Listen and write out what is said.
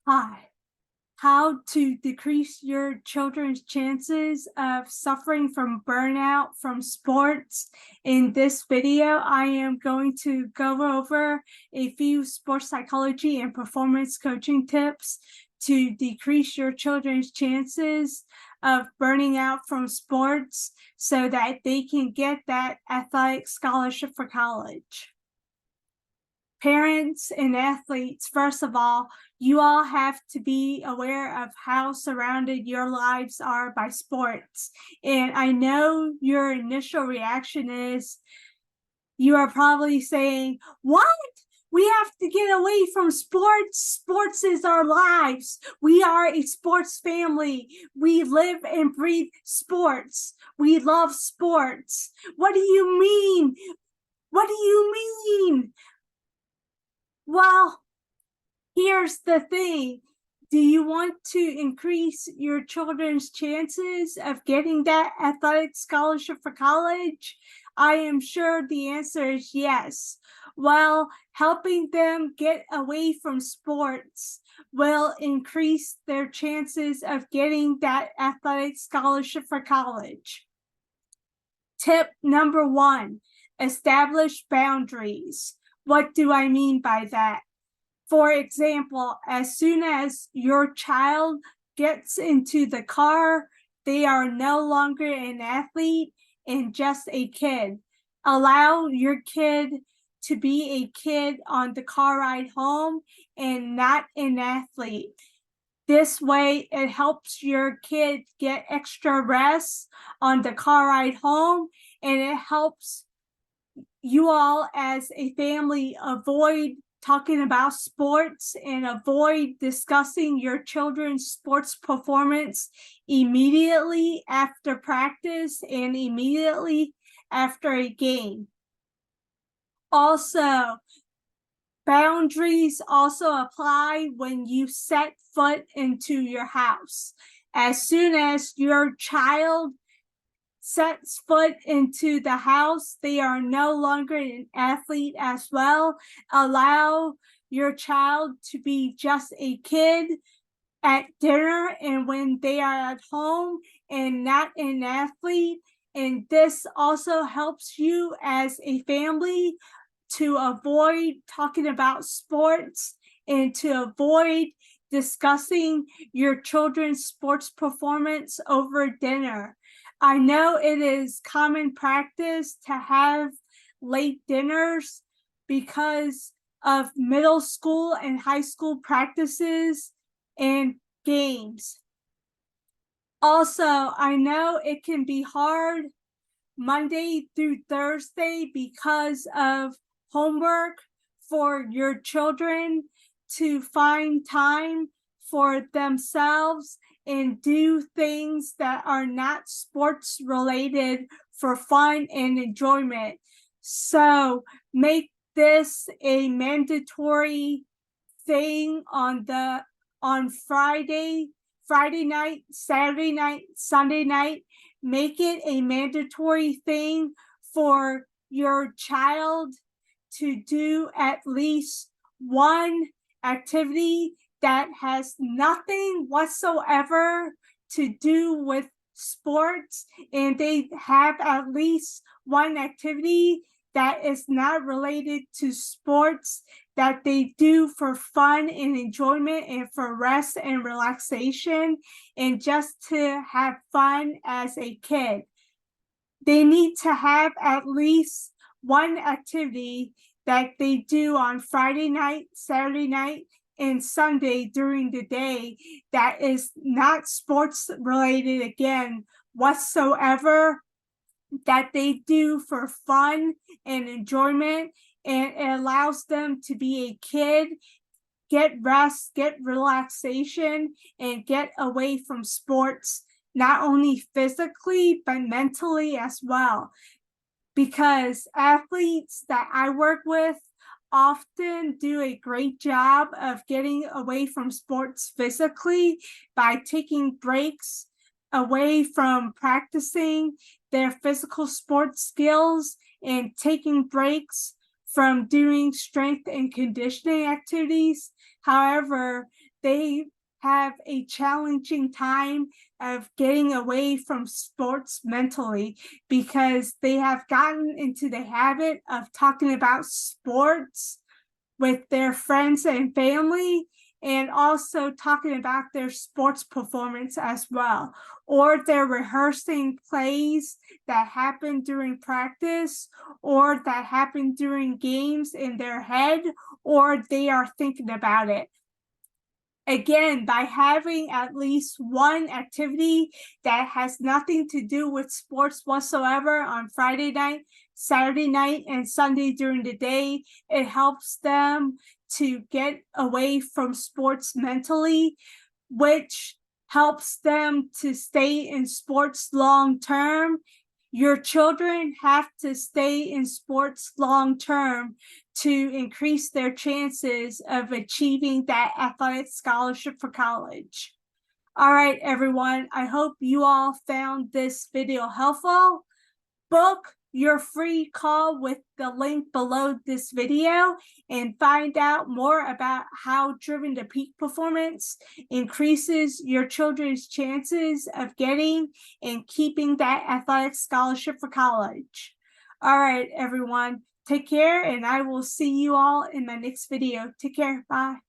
Hi. How to decrease your children's chances of suffering from burnout from sports. In this video, I am going to go over a few sports psychology and performance coaching tips to decrease your children's chances of burning out from sports so that they can get that athletic scholarship for college. Parents and athletes, first of all, you all have to be aware of how surrounded your lives are by sports. And I know your initial reaction is you are probably saying, "What? We have to get away from sports. Sports is our lives. We are a sports family. We live and breathe sports. We love sports. What do you mean? What do you mean?" Well, here's the thing. Do you want to increase your children's chances of getting that athletic scholarship for college? I am sure the answer is yes. Well, helping them get away from sports will increase their chances of getting that athletic scholarship for college. Tip number 1, establish boundaries. What do I mean by that? For example, as soon as your child gets into the car, they are no longer an athlete and just a kid. Allow your kid to be a kid on the car ride home and not an athlete. This way, it helps your kid get extra rest on the car ride home, and it helps you all as a family avoid talking about sports and avoid discussing your children's sports performance immediately after practice and immediately after a game. Also, boundaries also apply when you set foot into your house. As soon as your child sets foot into the house, they are no longer an athlete as well. Allow your child to be just a kid at dinner and when they are at home and not an athlete. And this also helps you as a family to avoid talking about sports and to avoid discussing your children's sports performance over dinner. I know it is common practice to have late dinners because of middle school and high school practices and games. Also, I know it can be hard Monday through Thursday because of homework for your children to find time for themselves and do things that are not sports related for fun and enjoyment. So make this a mandatory thing on Friday night, Saturday night, Sunday night. Make it a mandatory thing for your child to do at least one activity that has nothing whatsoever to do with sports, and they have at least one activity that is not related to sports that they do for fun and enjoyment and for rest and relaxation and just to have fun as a kid. They need to have at least one activity that they do on Friday night, Saturday night, and Sunday during the day that is not sports related again whatsoever, that they do for fun and enjoyment, and it allows them to be a kid, get rest, get relaxation, and get away from sports, not only physically, but mentally as well. Because athletes that I work with often do a great job of getting away from sports physically by taking breaks away from practicing their physical sports skills and taking breaks from doing strength and conditioning activities. However, they have a challenging time of getting away from sports mentally because they have gotten into the habit of talking about sports with their friends and family, and also talking about their sports performance as well. Or they're rehearsing plays that happen during practice or that happen during games in their head, or they are thinking about it. Again, by having at least one activity that has nothing to do with sports whatsoever on Friday night, Saturday night, and Sunday during the day, it helps them to get away from sports mentally, which helps them to stay in sports long term. Your children have to stay in sports long term to increase their chances of achieving that athletic scholarship for college. All right, everyone, I hope you all found this video helpful. Book your free call with the link below this video and find out more about how Driven to Peak Performance increases your children's chances of getting and keeping that athletic scholarship for college. All right, everyone, take care, and I will see you all in my next video. Take care. Bye.